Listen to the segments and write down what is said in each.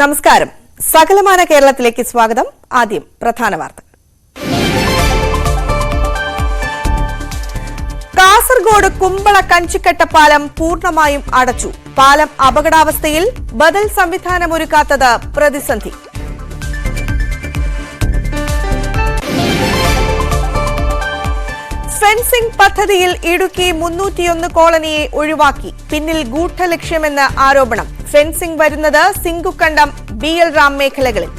നമസ്കാരം. സകലമാന കേരളത്തിലേക്ക് സ്വാഗതം. ആദ്യം പ്രധാന വാർത്തകൾ. കാസർഗോഡ് കുമ്പള കഞ്ചിക്കട്ട പാലം പൂർണ്ണമായും അടച്ചു. പാലം അപകടാവസ്ഥയിൽ. ബദൽ സംവിധാനമൊരുക്കാത്തത് പ്രതിസന്ധി. ഫെൻസിംഗ് പദ്ധതിയിൽ ഇടുക്കി 301 കോളനിയെ ഒഴിവാക്കി. പിന്നിൽ ഗൂഢലക്ഷ്യമെന്ന് ആരോപണം. ഫെൻസിംഗ് വരുന്നത് സിംഗുക്കണ്ടം BL റാം മേഖലകളിൽ.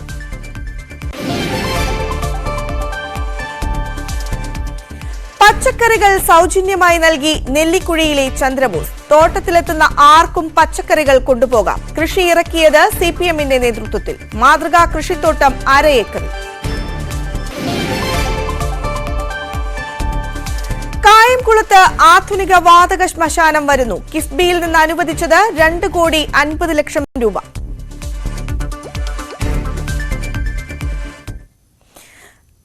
പച്ചക്കറികൾ സൗജന്യമായി നൽകി നെല്ലിക്കുഴിയിലെ ചന്ദ്രബോസ്. തോട്ടത്തിലെത്തുന്ന ആർക്കും പച്ചക്കറികൾ കൊണ്ടുപോകാം. കൃഷി ഇറക്കിയത് CPMന്റെ നേതൃത്വത്തിൽ. മാതൃകാ കൃഷിത്തോട്ടം 1/2 ഏക്കറിൽ. കായംകുളത്ത് ആധുനിക വാതക ശ്മശാനം വരുന്നു. കിഫ്ബിയിൽ നിന്ന് അനുവദിച്ചത് 2,50,00,000 രൂപ.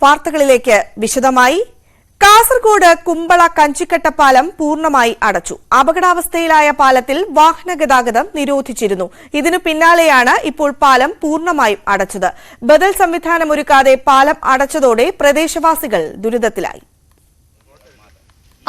വാർത്തകളിലേക്ക് വിശദമായി. കാസർഗോഡ് കുമ്പള കഞ്ചിക്കട്ട പാലം പൂർണ്ണമായി അടച്ചു. അപകടാവസ്ഥയിലായ പാലത്തിൽ വാഹന ഗതാഗതം നിരോധിച്ചിരുന്നു. ഇതിനു പിന്നാലെയാണ് ഇപ്പോൾ പാലം പൂർണ്ണമായും അടച്ചത്. ബദൽ സംവിധാനമൊരുക്കാതെ പാലം അടച്ചതോടെ പ്രദേശവാസികൾ ദുരിതത്തിലായി.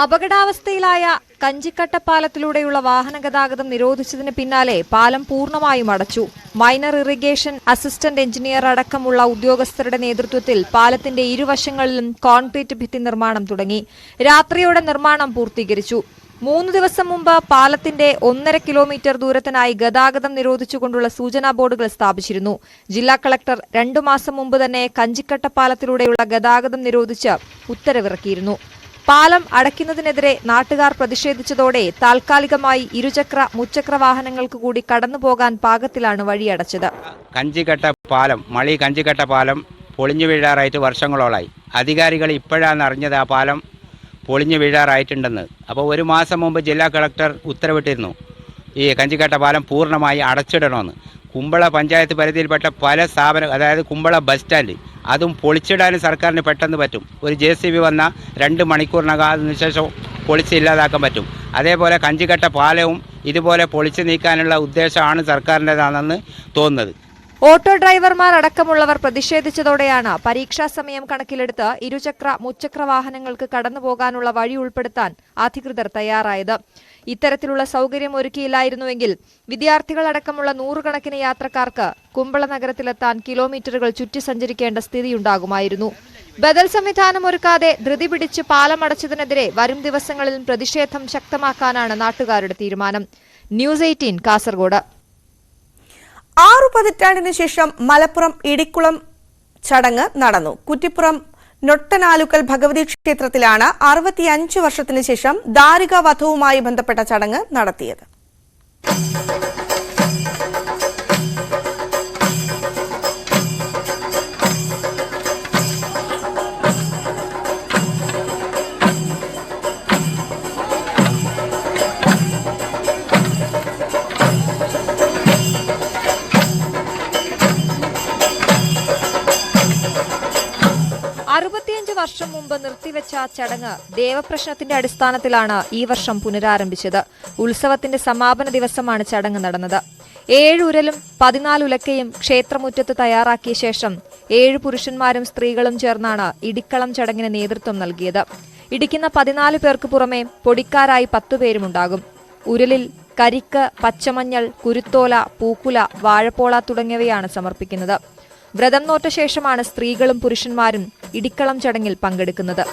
അപകടാവസ്ഥയിലായ കഞ്ചിക്കട്ടപ്പാലത്തിലൂടെയുള്ള വാഹന ഗതാഗതം നിരോധിച്ചതിന് പിന്നാലെ പാലം പൂർണ്ണമായും അടച്ചു. മൈനർ ഇറിഗേഷൻ അസിസ്റ്റന്റ് എഞ്ചിനീയർ അടക്കമുള്ള ഉദ്യോഗസ്ഥരുടെ നേതൃത്വത്തിൽ പാലത്തിന്റെ ഇരുവശങ്ങളിലും കോൺക്രീറ്റ് ഭിത്തി നിർമ്മാണം തുടങ്ങി. രാത്രിയോടെ നിർമ്മാണം പൂർത്തീകരിച്ചു. 3 ദിവസം മുമ്പ് പാലത്തിന്റെ 1.5 കിലോമീറ്റർ ദൂരത്തിനായി ഗതാഗതം നിരോധിച്ചുകൊണ്ടുള്ള സൂചനാ ബോർഡുകൾ സ്ഥാപിച്ചിരുന്നു. ജില്ലാ കളക്ടർ 2 മാസം മുമ്പ് തന്നെ കഞ്ചിക്കട്ടപ്പാലത്തിലൂടെയുള്ള ഗതാഗതം നിരോധിച്ച് ഉത്തരവിറക്കിയിരുന്നു. പാലം അടയ്ക്കുന്നതിനെതിരെ നാട്ടുകാർ പ്രതിഷേധിച്ചതോടെ താൽക്കാലികമായി ഇരുചക്ര മുച്ചക്ര വാഹനങ്ങൾക്ക് കൂടി കടന്നുപോകാൻ പാകത്തിലാണ് വഴിയടച്ചത്. കഞ്ചിക്കട്ട പാലം പൊളിഞ്ഞു വീഴാറായിട്ട് വർഷങ്ങളോളായി. അധികാരികൾ ഇപ്പോഴാണ് അറിഞ്ഞത് ആ പാലം പൊളിഞ്ഞു വീഴാറായിട്ടുണ്ടെന്ന്. അപ്പോൾ 1 മാസം മുമ്പ് ജില്ലാ കളക്ടർ ഉത്തരവിട്ടിരുന്നു ഈ കഞ്ചിക്കട്ട പാലം പൂർണ്ണമായി അടച്ചിടണമെന്ന്. കുമ്പള പഞ്ചായത്ത് പരിധിയിൽപ്പെട്ട പല സ്ഥാപനം, അതായത് കുമ്പള ബസ് സ്റ്റാൻഡ്, അതും പൊളിച്ചിടാനും സർക്കാരിന് പെട്ടെന്ന് പറ്റും. ഒരു JCB വന്ന 2 മണിക്കൂറിനകം ശേഷം പൊളിച്ച് ഇല്ലാതാക്കാൻ പറ്റും. അതേപോലെ കഞ്ചിക്കട്ട പാലവും ഇതുപോലെ പൊളിച്ചു നീക്കാനുള്ള ഉദ്ദേശമാണ് സർക്കാരിൻ്റെതാണെന്ന് തോന്നുന്നത്. ഓട്ടോ ഡ്രൈവർമാർ അടക്കമുള്ളവർ പ്രതിഷേധിച്ചതോടെയാണ് പരീക്ഷാ സമയം കണക്കിലെടുത്ത് ഇരുചക്ര മുച്ചക്ര വാഹനങ്ങൾക്ക് കടന്നുപോകാനുള്ള വഴി ഉൾപ്പെടുത്താൻ അധികൃതർ തയ്യാറായത്. ഇത്തരത്തിലുള്ള സൗകര്യം ഒരുക്കിയില്ലായിരുന്നുവെങ്കിൽ വിദ്യാർത്ഥികളടക്കമുള്ള 100 കണക്കിന് യാത്രക്കാർക്ക് കുമ്പള നഗരത്തിലെത്താൻ കിലോമീറ്ററുകൾ ചുറ്റി സഞ്ചരിക്കേണ്ട സ്ഥിതിയുണ്ടാകുമായിരുന്നു. ബദൽ സംവിധാനം ഒരുക്കാതെ ധൃതി പിടിച്ച് പാലം അടച്ചതിനെതിരെ വരും ദിവസങ്ങളിൽ പ്രതിഷേധം ശക്തമാക്കാനാണ് നാട്ടുകാരുടെ തീരുമാനം. ന്യൂസ് 18 കാസർഗോഡ്. 6 പതിറ്റാണ്ടിന് ശേഷം മലപ്പുറം ഇടിക്കുളം ചടങ്ങ് നടന്നു. കുറ്റിപ്പുറം നൊട്ടനാലുക്കൽ ഭഗവതി ക്ഷേത്രത്തിലാണ് 65 വർഷത്തിന് ശേഷം ദാരിക വധവുമായി ബന്ധപ്പെട്ട ചടങ്ങ് നടത്തിയത്. വർഷം മുമ്പ് നിർത്തിവെച്ച ചടങ്ങ് ദേവപ്രശ്നത്തിന്റെ അടിസ്ഥാനത്തിലാണ് ഈ വർഷം പുനരാരംഭിച്ചത്. ഉത്സവത്തിന്റെ സമാപന ദിവസമാണ് ചടങ്ങ് നടന്നത്. 7 ഉരലും 14 ഉലക്കയും ക്ഷേത്രമുറ്റത്ത് തയ്യാറാക്കിയ ശേഷം 7 പുരുഷന്മാരും സ്ത്രീകളും ചേർന്നാണ് ഇടിക്കളം ചടങ്ങിന് നേതൃത്വം നൽകിയത്. ഇടിക്കുന്ന 14 പേർക്ക് പുറമെ പൊടിക്കാരായി 10 പേരുമുണ്ടാകും. ഉരലിൽ കരിക്ക്, പച്ചമഞ്ഞൾ, കുരുത്തോല, പൂക്കുല, വാഴപ്പോള തുടങ്ങിയവയാണ് സമർപ്പിക്കുന്നത്. വ്രതം നോറ്റ ശേഷമാണ് സ്ത്രീകളും പുരുഷന്മാരും ഇടിക്കളം ചടങ്ങിൽ പങ്കെടുക്കുന്നത്.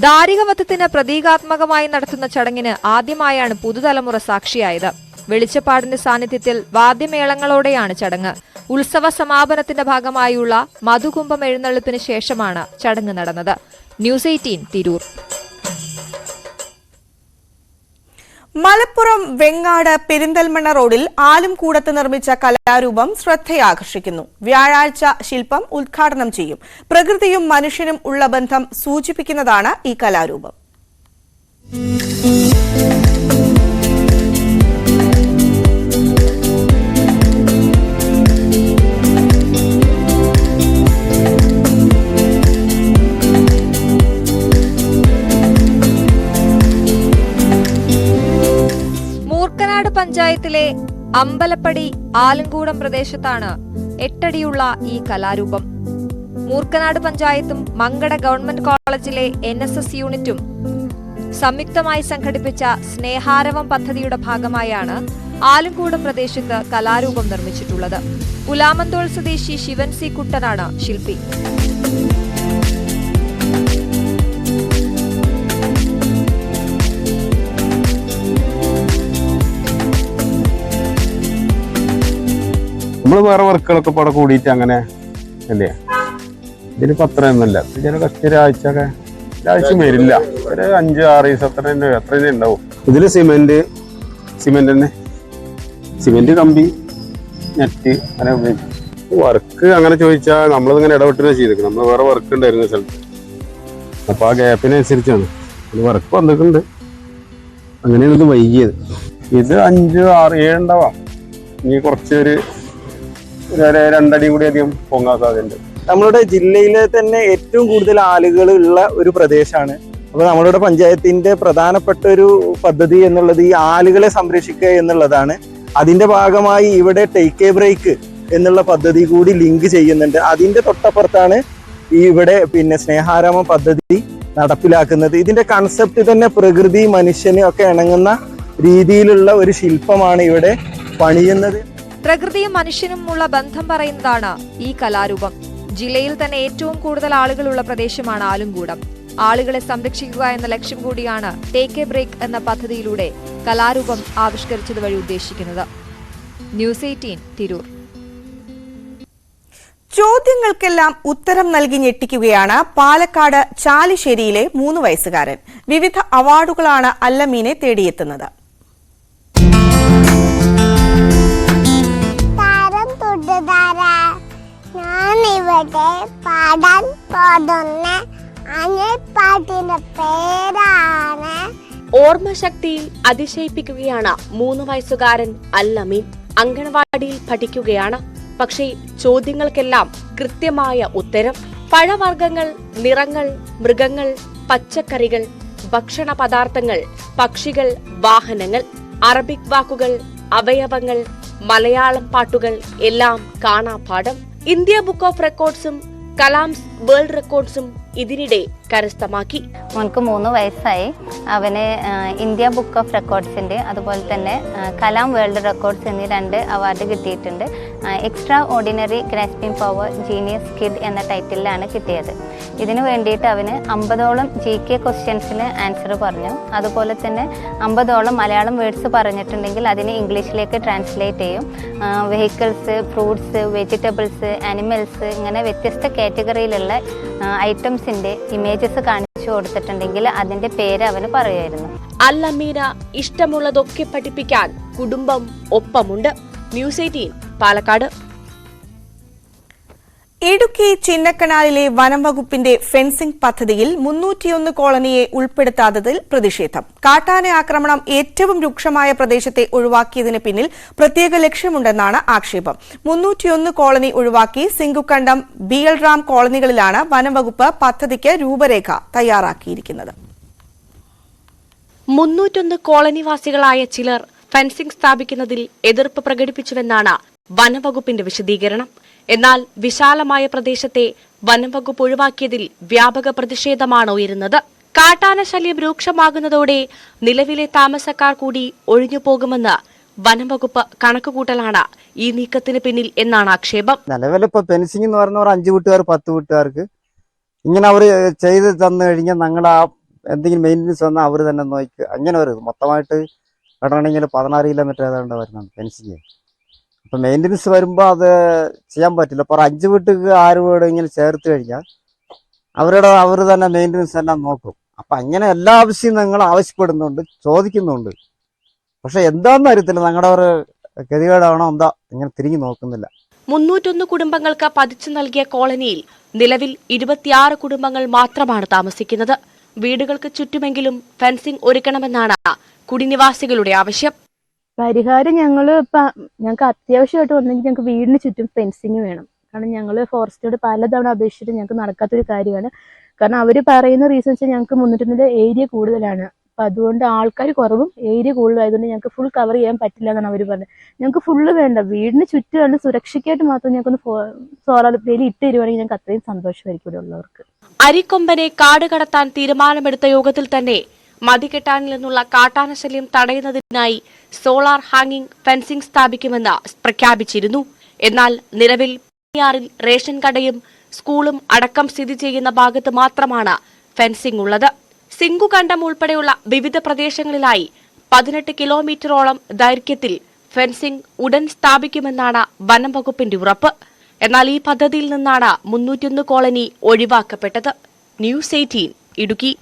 ദാരികവധത്തിന് പ്രതീകാത്മകമായി നടത്തുന്ന ചടങ്ങിന് ആദ്യമായാണ് പുതുതലമുറ സാക്ഷിയായത്. വെളിച്ചപ്പാടിന്റെ സാന്നിധ്യത്തിൽ വാദ്യമേളങ്ങളോടെയാണ് ചടങ്ങ്. ഉത്സവ സമാപനത്തിന്റെ ഭാഗമായുള്ള മധുകുംഭം എഴുന്നള്ളിപ്പിന് ശേഷമാണ് ചടങ്ങ് നടന്നത്. ന്യൂസ് 18 തിരൂർ. മലപ്പുറം വെങ്ങാട് പെരിന്തൽമണ്ണ റോഡിൽ ആലുംകൂടത്ത് നിർമ്മിച്ച കലാരൂപം ശ്രദ്ധയാകർഷിക്കുന്നു. വ്യാഴാഴ്ച ശില്പം ഉദ്ഘാടനം ചെയ്യും. പ്രകൃതിയും മനുഷ്യനും ഉള്ള ബന്ധം സൂചിപ്പിക്കുന്നതാണ് ഈ കലാരൂപം. പഞ്ചായത്തിലെ അമ്പലപ്പടി ആലങ്കൂടം പ്രദേശത്താണ് 8 അടിയുള്ള ഈ കലാരൂപം. മൂർക്കനാട് പഞ്ചായത്തും മങ്കട ഗവൺമെന്റ് കോളേജിലെ NSS യൂണിറ്റും സംയുക്തമായി സംഘടിപ്പിച്ച സ്നേഹാരവം പദ്ധതിയുടെ ഭാഗമായാണ് ആലങ്കൂടം പ്രദേശത്ത് കലാരൂപം നിർമ്മിച്ചിട്ടുള്ളത്. ഉലാമന്തോൾ സ്വദേശി ശിവൻ സി കുട്ടനാണ് ശില്പി. നമ്മൾ വേറെ വർക്കുകളൊക്കെ ഇവിടെ കൂടിയിട്ട് അങ്ങനെ അല്ലേ, ഇതിന് പത്രമൊന്നുമില്ല. ഇതിനൊക്കെ ഒരാഴ്ചയൊക്കെ ഒരാഴ്ച വരില്ല, ഒരു 5-6 ദിവസം അത്ര തന്നെ ഉണ്ടാവും. ഇതിൽ സിമെന്റ് തന്നെ, സിമെന്റ് കമ്പി നെറ്റ് അങ്ങനെ ഉപയോഗിക്കും. വർക്ക് അങ്ങനെ ചോദിച്ചാൽ നമ്മളിങ്ങനെ ഇടപെട്ടിട്ട് ചെയ്തേക്കും. നമ്മൾ വേറെ വർക്ക് ഉണ്ടായിരുന്ന സ്ഥലത്ത്, അപ്പോൾ ആ ഗ്യാപ്പിനനുസരിച്ചാണ് വർക്ക് വന്നിട്ടുണ്ട്. അങ്ങനെയാണ് ഇത് വൈകിയത്. ഇത് 5, 6, 7 ഉണ്ടാവാം. ഇനി കുറച്ചൊരു 2 അടി കൂടി അധികം പൊങ്ങാൻ സാധ്യതയുണ്ട്. നമ്മളുടെ ജില്ലയിലെ തന്നെ ഏറ്റവും കൂടുതൽ ആളുകൾ ഉള്ള ഒരു പ്രദേശമാണ്. അപ്പോൾ നമ്മളുടെ പഞ്ചായത്തിന്റെ പ്രധാനപ്പെട്ട ഒരു പദ്ധതി എന്നുള്ളത് ഈ ആളുകളെ സംരക്ഷിക്കുക എന്നുള്ളതാണ്. അതിന്റെ ഭാഗമായി ഇവിടെ ടേക്ക് എ ബ്രേക്ക് എന്നുള്ള പദ്ധതി കൂടി ലിങ്ക് ചെയ്യുന്നുണ്ട്. അതിന്റെ തൊട്ടപ്പുറത്താണ് ഇവിടെ സ്നേഹാരാമം പദ്ധതി നടപ്പിലാക്കുന്നത്. ഇതിന്റെ കൺസെപ്റ്റ് തന്നെ പ്രകൃതി മനുഷ്യന് ഒക്കെ ഇണങ്ങുന്ന രീതിയിലുള്ള ഒരു ശില്പമാണ് ഇവിടെ പണിയുന്നത്. പ്രകൃതിയും മനുഷ്യനുമുള്ള ബന്ധം പറയുന്നതാണ് ഈ കലാരൂപം. ജില്ലയിൽ തന്നെ ഏറ്റവും കൂടുതൽ ആളുകളുള്ള പ്രദേശമാണ് ആലുംകൂടം. ആളുകളെ സംരക്ഷിക്കുക എന്ന ലക്ഷ്യം കൂടിയാണ് ടേക്ക് എ ബ്രേക്ക് എന്ന പദ്ധതിയിലൂടെ കലാരൂപം ആവിഷ്കരിച്ചത് വഴി ഉദ്ദേശിക്കുന്നത്. ന്യൂസ് 18 തിരൂർ. ചോദ്യങ്ങൾക്കെല്ലാം ഉത്തരം നൽകി ഞെട്ടിക്കുകയാണ് പാലക്കാട് ചാലിശ്ശേരിയിലെ 3 വയസ്സുകാരൻ. വിവിധ അവാർഡുകളാണ് അല്ലമീനെ തേടിയെത്തുന്നത്. ഞാനിവിടെ പാടാൻ പോകുന്ന പാട്ടിന്റെ പേരാണ്. ഓർമ്മശക്തിയിൽ അതിശയിപ്പിക്കുകയാണ് 3 വയസ്സുകാരൻ അല്ലമീൻ. അങ്കണവാടിയിൽ പഠിക്കുകയാണ്. പക്ഷേ ചോദ്യങ്ങൾക്കെല്ലാം കൃത്യമായ ഉത്തരം. പഴവർഗ്ഗങ്ങൾ, നിറങ്ങൾ, മൃഗങ്ങൾ, പച്ചക്കറികൾ, ഭക്ഷണ പദാർത്ഥങ്ങൾ, പക്ഷികൾ, വാഹനങ്ങൾ, അറബിക് വാക്കുകൾ, അവയവങ്ങൾ, മലയാളം പാട്ടുകൾ എല്ലാം കാണാപാഠം. ഇന്ത്യ ബുക്ക് ഓഫ് റെക്കോർഡ്സും കലാംസ് വേൾഡ് റെക്കോർഡ്സും ഇതിനിടെ കരസ്ഥമാക്കി. മോൻക്ക് 3 വയസ്സായി. അവന് ഇന്ത്യ ബുക്ക് ഓഫ് റെക്കോർഡ്സിൻ്റെ അതുപോലെ തന്നെ കലാം വേൾഡ് റെക്കോർഡ്സ് എന്നീ 2 അവാർഡ് കിട്ടിയിട്ടുണ്ട്. Extra ordinary grasping power genius kid എന്ന ടൈറ്റിലാണ് കിട്ടിയത്. ഇതിനു വേണ്ടിയിട്ട് അവന് 50ഓളം GK ക്വസ്റ്റ്യൻസിന് ആൻസർ പറഞ്ഞു. അതുപോലെ തന്നെ 50ഓളം മലയാളം വേർഡ്സ് പറഞ്ഞിട്ടുണ്ടെങ്കിൽ അതിനെ ഇംഗ്ലീഷിലേക്ക് ട്രാൻസ്ലേറ്റ് ചെയ്യും. വെഹിക്കിൾസ്, ഫ്രൂട്ട്സ്, വെജിറ്റബിൾസ്, ആനിമൽസ് ഇങ്ങനെ വ്യത്യസ്ത കാറ്റഗറിയിലുള്ള ഐറ്റംസിൻ്റെ ഇമേജസ് കാണിച്ചു കൊടുത്തിട്ടുണ്ടെങ്കിൽ അതിന്റെ പേര് അവന് പറയുമായിരുന്നു. അല്ലമീന ഇഷ്ടമുള്ളതൊക്കെ പഠിപ്പിക്കാൻ കുടുംബം ഒപ്പമുണ്ട്. ന്യൂസ് 18 പാലക്കാട്. ഇടുക്കി ചിന്നക്കനാലിലെ വനം വകുപ്പിന്റെ ഫെൻസിംഗ് പദ്ധതിയിൽ 301 കോളനിയെ ഉൾപ്പെടുത്താത്തതിൽ പ്രതിഷേധം. കാട്ടാന ആക്രമണം ഏറ്റവും രൂക്ഷമായ പ്രദേശത്തെ ഒഴിവാക്കിയതിന് പിന്നിൽ പ്രത്യേക ലക്ഷ്യമുണ്ടെന്നാണ് ആക്ഷേപം. 301 കോളനി ഒഴിവാക്കി സിംഗുക്കണ്ടം, BL റാം കോളനികളിലാണ് വനം വകുപ്പ് പദ്ധതിക്ക് രൂപരേഖ തയ്യാറാക്കിയിരിക്കുന്നത്. 301 കോളനിവാസികളായ ചിലർ ഫെൻസിംഗ് സ്ഥാപിക്കുന്നതിൽ എതിർപ്പ് പ്രകടിപ്പിച്ചുവെന്നാണ് വനംവകുപ്പിന്റെ വിശദീകരണം. എന്നാൽ വിശാലമായ പ്രദേശത്തെ വനംവകുപ്പ് ഒഴിവാക്കിയതിൽ വ്യാപക പ്രതിഷേധമാണ് ഉയരുന്നത്. കാട്ടാന ശല്യം രൂക്ഷമാകുന്നതോടെ നിലവിലെ താമസക്കാർ കൂടി ഒഴിഞ്ഞുപോകുമെന്ന് വനംവകുപ്പ് കണക്കുകൂട്ടലാണ് ഈ നീക്കത്തിന് പിന്നിൽ എന്നാണ് ആക്ഷേപം. നിലവിലിപ്പോ ഫെൻസിംഗ് എന്ന് പറയുന്നവർ 5 വീട്ടുകാർ 10 വീട്ടുകാർക്ക് ഇങ്ങനെ അവർ ചെയ്ത് തന്നു കഴിഞ്ഞാൽ ഞങ്ങൾ ആ എന്തെങ്കിലും മെയിൻ്റനൻസ് വന്നാൽ അവർ തന്നെ നോക്കി അങ്ങനെ വരും. മൊത്തമായിട്ട് ഇടണമെങ്കിൽ 16 കിലോമീറ്റർ ഏതാണ്ട് വരുന്നുണ്ട് ഫെൻസിങ്. അപ്പം മെയിൻ്റനൻസ് വരുമ്പോൾ അത് ചെയ്യാൻ പറ്റില്ല. അപ്പോൾ 5 വീട്ടുക്ക് 6 വീട് ഇങ്ങനെ ചേർത്ത് കഴിഞ്ഞാൽ അവർ തന്നെ മെയിൻ്റനൻസ് എല്ലാം നോക്കും. അപ്പം അങ്ങനെ എല്ലാ ആവശ്യവും ഞങ്ങൾ ആവശ്യപ്പെടുന്നുണ്ട്, ചോദിക്കുന്നുണ്ട്. പക്ഷെ എന്താണെന്ന് അറിയത്തില്ല, ഞങ്ങളുടെ ഒരു ഗതികേടാണോ എന്താ ഇങ്ങനെ തിരിഞ്ഞു നോക്കുന്നില്ല. 301 കുടുംബങ്ങൾക്ക് പതിച്ചു നൽകിയ കോളനിയിൽ നിലവിൽ 26 കുടുംബങ്ങൾ മാത്രമാണ് താമസിക്കുന്നത്. വീടുകൾക്ക് ചുറ്റുമെങ്കിലും ഫെൻസിംഗ് ഒരുക്കണമെന്നാണ് കുടിനിവാസികളുടെ ആവശ്യം. പരിഹാരം ഞങ്ങൾക്ക് അത്യാവശ്യമായിട്ട് വന്നെങ്കിൽ ഞങ്ങൾക്ക് വീടിന് ചുറ്റും ഫെൻസിങ് വേണം. കാരണം ഞങ്ങൾ ഫോറസ്റ്റിനോട് പലതവണ അപേക്ഷിച്ചിട്ട് ഞങ്ങൾക്ക് നടക്കാത്തൊരു കാര്യമാണ്. കാരണം അവർ പറയുന്ന റീസൺ വെച്ചാൽ ഞങ്ങൾക്ക് 301 ഏരിയ കൂടുതലാണ്. അപ്പം അതുകൊണ്ട് ആൾക്കാർ കുറവും ഏരിയ കൂടുതലായതുകൊണ്ട് ഞങ്ങൾക്ക് ഫുൾ കവർ ചെയ്യാൻ പറ്റില്ല എന്നാണ് അവർ പറഞ്ഞത്. ഞങ്ങൾക്ക് ഫുള്ള് വേണ്ട, വീടിന് ചുറ്റുമാണ് സുരക്ഷയ്ക്കായിട്ട് മാത്രം ഞങ്ങൾക്കൊന്ന് സോളാർ വേലി ഇട്ട് തരുവാണെങ്കിൽ ഞങ്ങൾക്ക് അത്രയും സന്തോഷമായിരിക്കും ഇവിടെ ഉള്ളവർക്ക്. അരിക്കൊമ്പനെ കാട് കടത്താൻ തീരുമാനമെടുത്ത യോഗത്തിൽ തന്നെ മതികെട്ടാനിൽ നിന്നുള്ള കാട്ടാനശല്യം തടയുന്നതിനായി സോളാർ ഹാങ്ങിംഗ് ഫെൻസിംഗ് സ്ഥാപിക്കുമെന്ന് പ്രഖ്യാപിച്ചിരുന്നു. എന്നാൽ നിലവിൽ ിൽ റേഷൻ കടയും സ്കൂളും അടക്കം സ്ഥിതി ചെയ്യുന്ന ഭാഗത്ത് മാത്രമാണ് ഫെൻസിംഗ് ഉള്ളത്. സിംഗുകണ്ടം ഉൾപ്പെടെയുള്ള വിവിധ പ്രദേശങ്ങളിലായി 18 കിലോമീറ്ററോളം ദൈർഘ്യത്തിൽ ഫെൻസിംഗ് ഉടൻ സ്ഥാപിക്കുമെന്നാണ് വനം വകുപ്പിന്റെ ഉറപ്പ്. എന്നാൽ ഈ പദ്ധതിയിൽ നിന്നാണ് 301 കോളനി ഒഴിവാക്കപ്പെട്ടത്. ന്യൂസ് 18 ഇടുക്കി.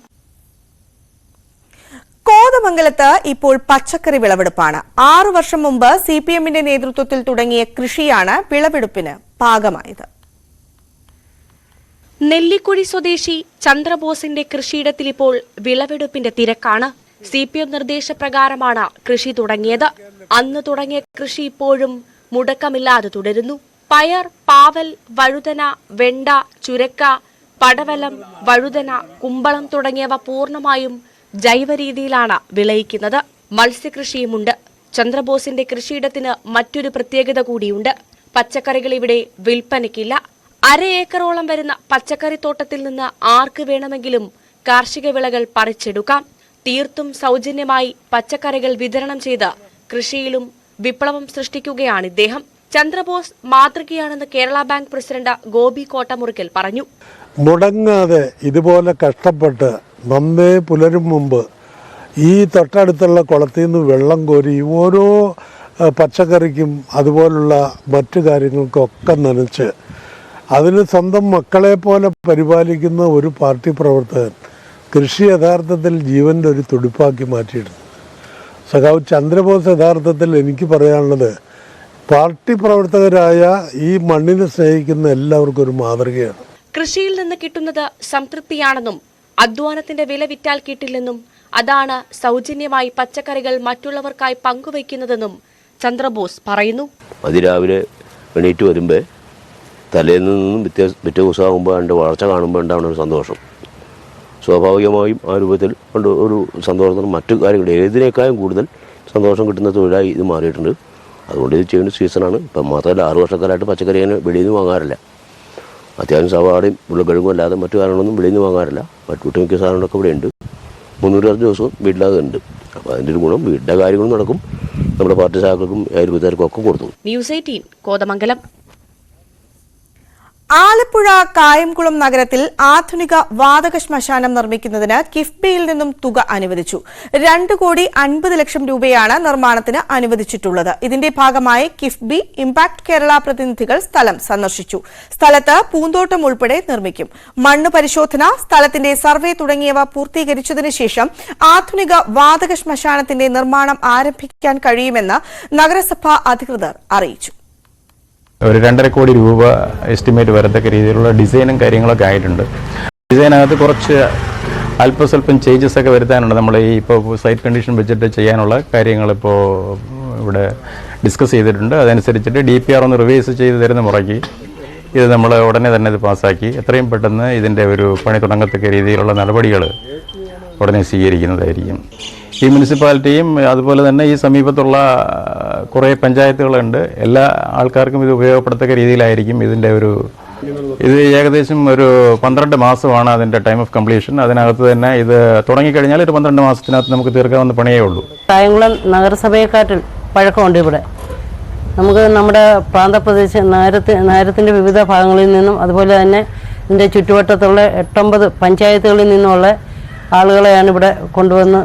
കോതമംഗലത്ത് ഇപ്പോൾ പച്ചക്കറി വിളവെടുപ്പാണ്. 6 വർഷം മുമ്പ് CPM-ന്റെ നേതൃത്വത്തിൽ തുടങ്ങിയ കൃഷിയാണ് വിളവെടുപ്പിന് പാകമായത്. നെല്ലിക്കുഴി സ്വദേശി ചന്ദ്രബോസിന്റെ കൃഷിയിടത്തിൽ ഇപ്പോൾ വിളവെടുപ്പിന്റെ തിരക്കാണ്. CPM നിർദ്ദേശപ്രകാരമാണ് കൃഷി തുടങ്ങിയത്. അന്ന് തുടങ്ങിയ കൃഷി ഇപ്പോഴും മുടക്കമില്ലാതെ തുടരുന്നു. പയർ, പാവൽ, വഴുതന, വെണ്ട, ചുരക്ക, പടവലം, വഴുതന, കുമ്പളം തുടങ്ങിയവ പൂർണ്ണമായും ജൈവരീതിയിലാണ് വിളയിക്കുന്നത്. മത്സ്യകൃഷിയുമുണ്ട്. ചന്ദ്രബോസിന്റെ കൃഷിയിടത്തിന് മറ്റൊരു പ്രത്യേകത കൂടിയുണ്ട്. പച്ചക്കറികൾ ഇവിടെ വിൽപ്പനയ്ക്കില്ല. 1/2 ഏക്കറോളം വരുന്ന പച്ചക്കറിത്തോട്ടത്തിൽ നിന്ന് ആർക്ക് വേണമെങ്കിലും കാർഷിക വിളകൾ പറിച്ചെടുക്കാം. തീർത്തും സൗജന്യമായി പച്ചക്കറികൾ വിതരണം ചെയ്ത് കൃഷിയിലും വിപ്ലവം സൃഷ്ടിക്കുകയാണ് ഇദ്ദേഹം. ചന്ദ്രബോസ് മാതൃകയാണെന്ന് കേരള ബാങ്ക് പ്രസിഡന്റ് ഗോപി കോട്ടമുറിക്കൽ പറഞ്ഞു. മുടങ്ങാതെ ഇതുപോലെ കഷ്ടപ്പെട്ട് നന്നേ പുലരും മുമ്പ് ഈ തൊട്ടടുത്തുള്ള കുളത്തിൽ നിന്ന് വെള്ളം കോരി ഓരോ പച്ചക്കറിക്കും അതുപോലുള്ള മറ്റു കാര്യങ്ങൾക്കൊക്കെ നനച്ച് അതിന് സ്വന്തം മക്കളെ പോലെ പരിപാലിക്കുന്ന ഒരു പാർട്ടി പ്രവർത്തകൻ കൃഷി യഥാർത്ഥത്തിൽ ജീവൻ്റെ ഒരു തുടിപ്പാക്കി മാറ്റിയിടുന്നു. സഖാവ് ചന്ദ്രബോസ് യഥാർത്ഥത്തിൽ എനിക്ക് പറയാനുള്ളത്, പാർട്ടി പ്രവർത്തകരായ ഈ മണ്ണിനെ സ്നേഹിക്കുന്ന എല്ലാവർക്കും ഒരു മാതൃകയാണ്. കൃഷിയിൽ നിന്ന് കിട്ടുന്നത് സംതൃപ്തിയാണെന്നും അധ്വാനത്തിന്റെ വില വിറ്റാൽ കിട്ടില്ലെന്നും അതാണ് സൗജന്യമായി പച്ചക്കറികൾ മറ്റുള്ളവർക്കായി പങ്കുവയ്ക്കുന്നതെന്നും ചന്ദ്രബോസ് പറയുന്നു. അതിരാവിലെ എണീറ്റ് വരുമ്പോൾ തലേന്ന് നിന്നും പിറ്റേ ദിവസമാകുമ്പോൾ അതിൻ്റെ വളർച്ച കാണുമ്പോൾ ഉണ്ടാവുന്ന ഒരു സന്തോഷം സ്വാഭാവികമായും ആ രൂപത്തിൽ ഒരു സന്തോഷത്തിന് മറ്റു കാര്യങ്ങൾ ഏതിനേക്കാളും കൂടുതൽ സന്തോഷം കിട്ടുന്ന തൊഴിലായി ഇത് മാറിയിട്ടുണ്ട്. അതുകൊണ്ട് ഇത് ചെയ്യുന്ന സീസണാണ്. ഇപ്പം മാത്രമല്ല 6 വർഷക്കാലമായിട്ട് പച്ചക്കറി ഞാൻ വെളിയിൽ നിന്ന് വാങ്ങാറില്ല. അത്യാവശ്യം സവാടയും ഉരുളക്കിഴങ്ങും അല്ലാതെ മറ്റു കാര്യങ്ങളൊന്നും വെളിയിൽ നിന്ന് വാങ്ങാറില്ല. ഒട്ടുമിക്ക സാധനങ്ങളൊക്കെ ഇവിടെ ഉണ്ട്. 360 ദിവസവും വീട്ടിലത് ഉണ്ട്. അപ്പോൾ അതിൻ്റെ ഒരു ഗുണം വീട്ടിലെ കാര്യങ്ങളും നടക്കും, നമ്മുടെ പാർട്ടി സഹാക്കൾക്കും അയൽപുരക്കാർക്കും ഒക്കെ കൊടുത്തു. ന്യൂസ് 18 കോതമംഗലം. ആലപ്പുഴ കായംകുളം നഗരത്തിൽ ആധുനിക വാതക ശ്മശാനം നിർമ്മിക്കുന്നതിന് കിഫ്ബിയിൽ നിന്നും തുക അനുവദിച്ചു. 2,50,00,000 രൂപയാണ് നിർമ്മാണത്തിന് അനുവദിച്ചിട്ടുള്ളത്. ഇതിന്റെ ഭാഗമായി കിഫ്ബി ഇംപാക്ട് കേരള പ്രതിനിധികൾ സ്ഥലം സന്ദർശിച്ചു. സ്ഥലത്ത് പൂന്തോട്ടം ഉൾപ്പെടെ നിർമ്മിക്കും. മണ്ണ് പരിശോധന, സ്ഥലത്തിന്റെ സർവേ തുടങ്ങിയവ പൂർത്തീകരിച്ചതിനു ശേഷം ആധുനിക വാതക ശ്മശാനത്തിന്റെ നിർമ്മാണം ആരംഭിക്കാൻ കഴിയുമെന്ന് നഗരസഭാ അധികൃതർ അറിയിച്ചു. ഒരു 2.5 കോടി രൂപ എസ്റ്റിമേറ്റ് വരത്തക്ക രീതിയിലുള്ള ഡിസൈനും കാര്യങ്ങളൊക്കെ ആയിട്ടുണ്ട്. ഡിസൈനകത്ത് കുറച്ച് അല്പസ്വല്പം ചേഞ്ചസ് ഒക്കെ വരുത്താനുണ്ട്. നമ്മൾ ഈ ഇപ്പോൾ സൈറ്റ് കണ്ടീഷൻ വെച്ചിട്ട് ചെയ്യാനുള്ള കാര്യങ്ങളിപ്പോൾ ഇവിടെ ഡിസ്കസ് ചെയ്തിട്ടുണ്ട്. അതനുസരിച്ചിട്ട് DPR ഒന്ന് റിവൈസ് ചെയ്ത് തരുന്ന മുറയ്ക്ക് ഇത് നമ്മൾ ഉടനെ തന്നെ ഇത് പാസ്സാക്കി എത്രയും പെട്ടെന്ന് ഇതിൻ്റെ ഒരു പണി തുടങ്ങത്തക്ക രീതിയിലുള്ള നടപടികൾ ഉടനെ സ്വീകരിക്കുന്നതായിരിക്കും. ഈ മുനിസിപ്പാലിറ്റിയും അതുപോലെ തന്നെ ഈ സമീപത്തുള്ള കുറേ പഞ്ചായത്തുകളുണ്ട്. എല്ലാ ആൾക്കാർക്കും ഇത് ഉപയോഗപ്പെടുത്തക്ക രീതിയിലായിരിക്കും ഇതിൻ്റെ ഇത് ഏകദേശം ഒരു 12 മാസമാണ് അതിൻ്റെ ടൈം ഓഫ് കംപ്ലീഷൻ. അതിനകത്ത് തന്നെ ഇത് തുടങ്ങിക്കഴിഞ്ഞാൽ ഒരു 12 മാസത്തിനകത്ത് നമുക്ക് തീർക്കാവുന്ന പണിയേ ഉള്ളൂ. കായംകുളം നഗരസഭയെക്കാട്ടിൽ പഴക്കമുണ്ട് ഇവിടെ. നമുക്ക് നമ്മുടെ പ്രാന്തപ്രദേശം നഗരത്തിൻ്റെ വിവിധ ഭാഗങ്ങളിൽ നിന്നും അതുപോലെ തന്നെ ഇതിൻ്റെ ചുറ്റുവട്ടത്തുള്ള 8-9 പഞ്ചായത്തുകളിൽ നിന്നുള്ള ആളുകളെയാണ് ഇവിടെ കൊണ്ടുവന്ന്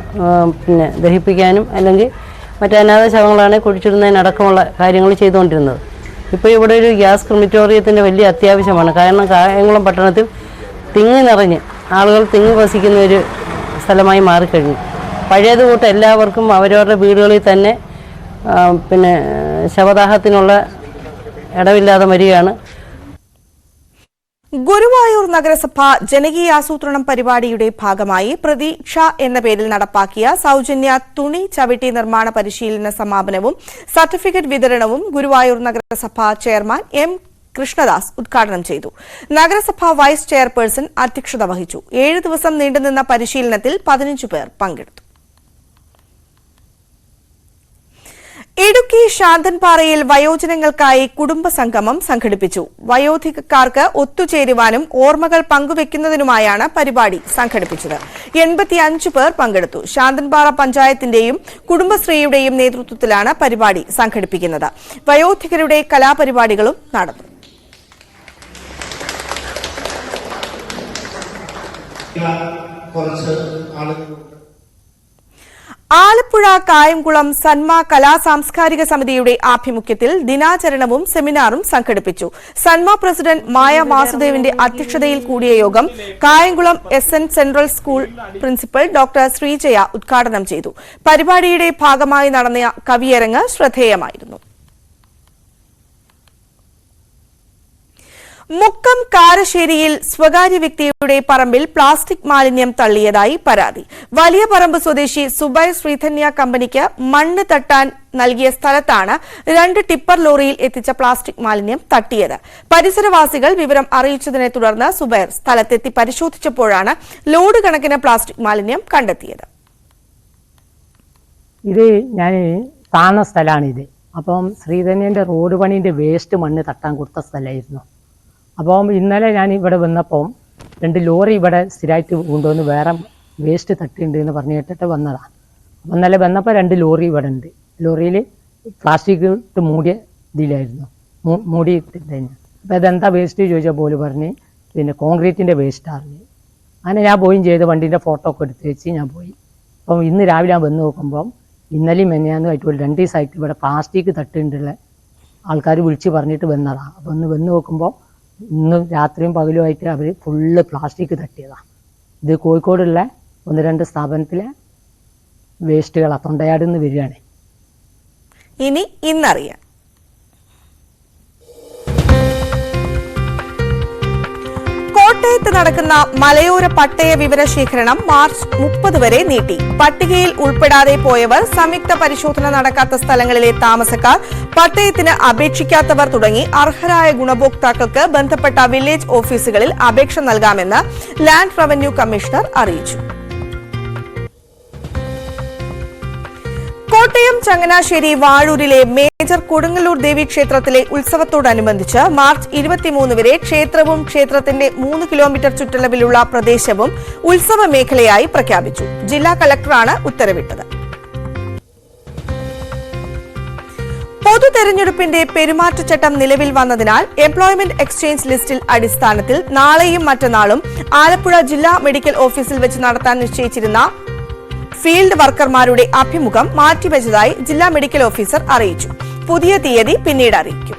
ദഹിപ്പിക്കാനും അല്ലെങ്കിൽ മറ്റ് അനാഥ ശവങ്ങളാണെങ്കിൽ കുഴിച്ചിടുന്നതിനടക്കമുള്ള കാര്യങ്ങൾ ചെയ്തുകൊണ്ടിരുന്നത്. ഇപ്പോൾ ഇവിടെ ഒരു ഗ്യാസ് ക്രിമിറ്റോറിയത്തിൻ്റെ വലിയ അത്യാവശ്യമാണ്. കാരണം കായംകുളം പട്ടണത്തിൽ തിങ്ങി നിറഞ്ഞ് ആളുകൾ തിങ്ങി വസിക്കുന്ന ഒരു സ്ഥലമായി മാറിക്കഴിഞ്ഞു. പഴയതുകൂട്ട് എല്ലാവർക്കും അവരവരുടെ വീടുകളിൽ തന്നെ പിന്നെ ശവദാഹത്തിനുള്ള ഇടവില്ലാതെ വരികയാണ്. ഗുരുവായൂർ നഗരസഭ ജനകീയാസൂത്രണം പരിപാടിയുടെ ഭാഗമായി പ്രതീക്ഷ എന്ന പേരിൽ നടപ്പാക്കിയ സൗജന്യ തുണി ചവിട്ടി നിർമ്മാണ പരിശീലന സമാപനവും സർട്ടിഫിക്കറ്റ് വിതരണവും ഗുരുവായൂർ നഗരസഭ ചെയർമാൻ എം കൃഷ്ണദാസ് ഉദ്ഘാടനം ചെയ്തു. നഗരസഭ വൈസ് ചെയർപേഴ്സൺ അധ്യക്ഷത വഹിച്ചു. 7 ദിവസം നീണ്ടുനിന്ന പരിശീലനത്തിൽ 15 പേർ പങ്കെടുത്തു. ഇടുക്കി ശാന്തൻപാറയിൽ വയോജനങ്ങൾക്കായി കുടുംബസംഗമം സംഘടിപ്പിച്ചു. വയോധികർക്ക് ഒത്തുചേരുവാനും ഓർമ്മകൾ പങ്കുവെക്കുന്നതിനുമായാണ് പരിപാടി സംഘടിപ്പിച്ചത്. 85 പേർ പങ്കെടുത്തു. ശാന്തൻപാറ പഞ്ചായത്തിന്റെയും കുടുംബശ്രീയുടെയും നേതൃത്വത്തിലാണ് പരിപാടി സംഘടിപ്പിക്കുന്നത്. വയോധികരുടെ കലാപരിപാടികളും നടന്നു. ആലപ്പുഴ കായംകുളം സന്മ കലാ സാംസ്കാരിക സമിതിയുടെ ആഭിമുഖ്യത്തിൽ ദിനാചരണവും സെമിനാറും സംഘടിപ്പിച്ചു. സന്മ പ്രസിഡന്റ് മായ വാസുദേവിന്റെ അധ്യക്ഷതയിൽ കൂടിയ യോഗം Kayamkulam SN central school principal doctor Sreejaya ഉദ്ഘാടനം ചെയ്തു. പരിപാടിയുടെ ഭാഗമായി നടന്ന കവിയരങ്ങ് ശ്രദ്ധേയമായിരുന്നു. മുക്കം കാരശ്ശേരിയിൽ സ്വകാര്യ വ്യക്തിയുടെ പറമ്പിൽ പ്ലാസ്റ്റിക് മാലിന്യം തള്ളിയതായി പരാതി. വലിയ പറമ്പ് സ്വദേശി സുബൈർ ശ്രീധന്യ കമ്പനിക്ക് മണ്ണ് തട്ടാൻ നൽകിയ സ്ഥലത്താണ് 2 ടിപ്പർ ലോറിയിൽ എത്തിച്ച പ്ലാസ്റ്റിക് മാലിന്യം തട്ടിയത്. പരിസരവാസികൾ വിവരം അറിയിച്ചതിനെ തുടർന്ന് സുബൈർ സ്ഥലത്തെത്തി പരിശോധിച്ചപ്പോഴാണ് ലോഡ് കണക്കിന് പ്ലാസ്റ്റിക് മാലിന്യം കണ്ടെത്തിയത്. ഇത് ഞാൻ താന്ന സ്ഥലമാണിത്. അപ്പം ശ്രീധന്യന്റെ റോഡ് പണീന്റെ വേസ്റ്റ് മണ്ണ് തട്ടാൻ കൊടുത്ത സ്ഥലമായിരുന്നു. അപ്പം ഇന്നലെ ഞാൻ ഇവിടെ വന്നപ്പം 2 ലോറി ഇവിടെ സ്ഥിരമായിട്ട് കൊണ്ടുവന്ന് വേറെ വേസ്റ്റ് തട്ടിയുണ്ട് എന്ന് പറഞ്ഞു കേട്ടിട്ട് വന്നതാണ്. അപ്പം ഇന്നലെ വന്നപ്പോൾ 2 ലോറി ഇവിടെ ഉണ്ട്. ലോറിയിൽ പ്ലാസ്റ്റിക് ഇട്ട് മൂടിയ ഇതിലായിരുന്നു, മൂടിയിട്ടിരുന്നു. അപ്പം അതെന്താ വേസ്റ്റ് ചോദിച്ചാൽ പോലും പറഞ്ഞ് പിന്നെ കോൺക്രീറ്റിൻ്റെ വേസ്റ്റ് അറിഞ്ഞ്. അങ്ങനെ ഞാൻ പോയും ചെയ്ത് വണ്ടീൻ്റെ ഫോട്ടോ ഒക്കെ എടുത്ത് വെച്ച് ഞാൻ പോയി. അപ്പം ഇന്ന് രാവിലെ ഞാൻ വന്ന് നോക്കുമ്പം ഇന്നലെയും മെനയാന്നുമായിട്ട് 2 ദിവസമായിട്ട് ഇവിടെ പ്ലാസ്റ്റിക് തട്ടുണ്ടുള്ള ആൾക്കാർ വിളിച്ച് പറഞ്ഞിട്ട് വന്നതാണ്. അപ്പം ഒന്ന് വന്ന് നോക്കുമ്പോൾ ഇന്ന് രാത്രിയും പകലുമായിട്ട് അവർ ഫുള്ള് പ്ലാസ്റ്റിക് തട്ടിയതാണ്. ഇത് കോഴിക്കോടുള്ള 1-2 സ്ഥാപനത്തിലെ വേസ്റ്റുകൾ തൊണ്ടയാട് നിന്ന് വരികയാണ്. ഇനി ഇന്നറിയാം. കോട്ടയത്ത് നടക്കുന്ന മലയോര പട്ടയ വിവരശേഖരണം മാർച്ച് 30 വരെ നീട്ടി. പട്ടികയിൽ ഉൾപ്പെടാതെ പോയവർ, സംയുക്ത പരിശോധന നടക്കാത്ത സ്ഥലങ്ങളിലെ താമസക്കാർ, പട്ടയത്തിന് അപേക്ഷിക്കാത്തവർ തുടങ്ങി അർഹരായ ഗുണഭോക്താക്കൾക്ക് ബന്ധപ്പെട്ട വില്ലേജ് ഓഫീസുകളിൽ അപേക്ഷ നൽകാമെന്ന് ലാൻഡ് റവന്യൂ കമ്മീഷണർ അറിയിച്ചു. കോട്ടയം ചങ്ങനാശ്ശേരി വാഴൂരിലെ മേജർ കൊടുങ്ങല്ലൂർ ദേവീക്ഷേത്രത്തിലെ ഉത്സവത്തോടനുബന്ധിച്ച് മാർച്ച് 23 വരെ ക്ഷേത്രവും ക്ഷേത്രത്തിന്റെ 3 കിലോമീറ്റർ ചുറ്റളവിലുള്ള പ്രദേശവും ഉത്സവ മേഖലയായി പ്രഖ്യാപിച്ചു. ജില്ലാ കളക്ടറാണ് ഉത്തരവിട്ടത്. പൊതു തെരഞ്ഞെടുപ്പിന്റെ പെരുമാറ്റച്ചട്ടം നിലവിൽ വന്നതിനാൽ എംപ്ലോയ്മെന്റ് എക്സ്ചേഞ്ച് ലിസ്റ്റിൽ അടിസ്ഥാനത്തിൽ നാളെയും മറ്റന്നാളും ആലപ്പുഴ ജില്ലാ മെഡിക്കൽ ഓഫീസിൽ വെച്ച് നടത്താൻ നിശ്ചയിച്ചിരുന്ന ഫീൽഡ് വർക്കർമാരുടെ അഭിമുഖം മാറ്റിവെച്ചതായി ജില്ലാ മെഡിക്കൽ ഓഫീസർ അറിയിച്ചു. പുതിയ തീയതി പിന്നീട് അറിയിക്കും.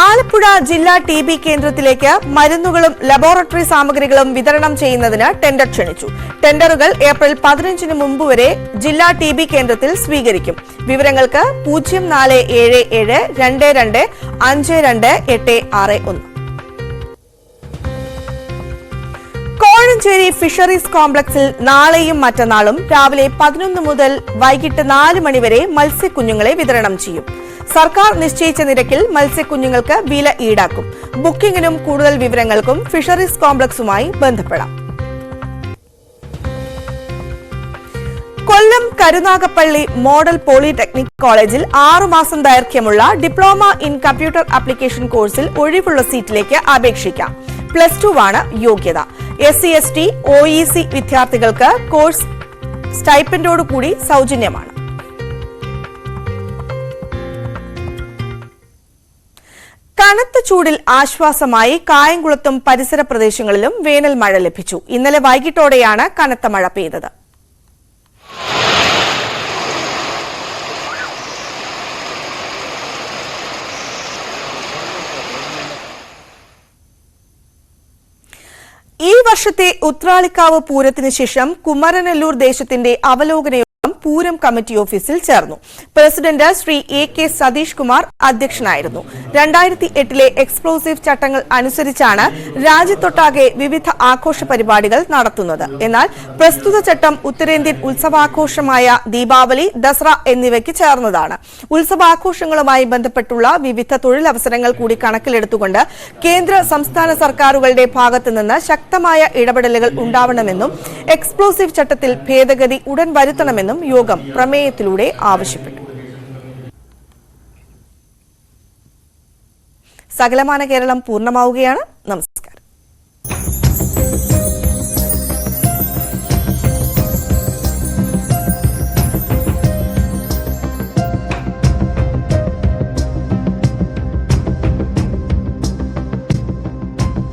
ആലപ്പുഴ ജില്ലാ TB കേന്ദ്രത്തിലേക്ക് മരുന്നുകളും ലബോറട്ടറി സാമഗ്രികളും വിതരണം ചെയ്യുന്നതിന് ടെൻഡർ ക്ഷണിച്ചു. ടെൻഡറുകൾ ഏപ്രിൽ 15 മുമ്പ് വരെ ജില്ലാ TB കേന്ദ്രത്തിൽ സ്വീകരിക്കും. വിവരങ്ങൾക്ക് 047722525861. കോഴഞ്ചേരി ഫിഷറീസ് കോംപ്ലക്സിൽ നാളെയും മറ്റന്നാളും രാവിലെ 11 മുതൽ വൈകിട്ട് 4 മണി വരെ മത്സ്യക്കുഞ്ഞുങ്ങളെ വിതരണം ചെയ്യും. സർക്കാർ നിശ്ചയിച്ച നിരക്കിൽ മത്സ്യക്കുഞ്ഞുങ്ങൾക്ക് വില ഈടാക്കും. ബുക്കിംഗിനും കൂടുതൽ വിവരങ്ങൾക്കും ഫിഷറീസ് കോംപ്ലക്സുമായി ബന്ധപ്പെടാം. കൊല്ലം കരുനാഗപ്പള്ളി മോഡൽ പോളിടെക്നിക് കോളേജിൽ 6 മാസം ദൈർഘ്യമുള്ള ഡിപ്ലോമ ഇൻ കമ്പ്യൂട്ടർ ആപ്ലിക്കേഷൻ കോഴ്സിൽ ഒഴിവുള്ള സീറ്റിലേക്ക് അപേക്ഷിക്കാം. +2 ആണ് യോഗ്യത. SC/ST OEC വിദ്യാർത്ഥികൾക്ക് കോഴ്സ് സ്റ്റൈപ്പൻഡോടുകൂടി സൗജന്യമാണ്. കനത്ത ചൂടിൽ ആശ്വാസമായി കായംകുളത്തും പരിസര പ്രദേശങ്ങളിലും വേനൽ മഴ ലഭിച്ചു. ഇന്നലെ വൈകിട്ടോടെയാണ് കനത്ത മഴ പെയ്തത്. വർഷത്തെ ഉത്രാളിക്കാവ് പൂരത്തിന് ശേഷം കുമരനെല്ലൂർ ദേശത്തിന്റെ അവലോകന പൂരം കമ്മിറ്റി ഓഫീസിൽ ചേർന്നു. പ്രസിഡന്റ് ശ്രീ AK സതീഷ് കുമാർ അധ്യക്ഷനായിരുന്നു. 2008 എക്സ്പ്ലോസീവ് ചട്ടങ്ങൾ അനുസരിച്ചാണ് രാജ്യത്തൊട്ടാകെ വിവിധ ആഘോഷ പരിപാടികൾ നടത്തുന്നത്. എന്നാൽ പ്രസ്തുത ചട്ടം ഉത്തരേന്ത്യൻ ഉത്സവാഘോഷമായ ദീപാവലി, ദസറ എന്നിവയ്ക്ക് ചേർന്നതാണ്. ഉത്സവാഘോഷങ്ങളുമായി ബന്ധപ്പെട്ടുള്ള വിവിധ തൊഴിലവസരങ്ങൾ കൂടി കണക്കിലെടുത്തുകൊണ്ട് കേന്ദ്ര സംസ്ഥാന സർക്കാരുകളുടെ ഭാഗത്തുനിന്ന് ശക്തമായ ഇടപെടലുകൾ ഉണ്ടാവണമെന്നും എക്സ്പ്ലോസീവ് ചട്ടത്തിൽ ഭേദഗതി ഉടൻ വരുത്തണമെന്നും യോഗം പ്രമേയത്തിലൂടെ ആവശ്യപ്പെട്ടു. സകലമാന കേരളം പൂർണ്ണമാവുകയാണ്. നമസ്കാരം.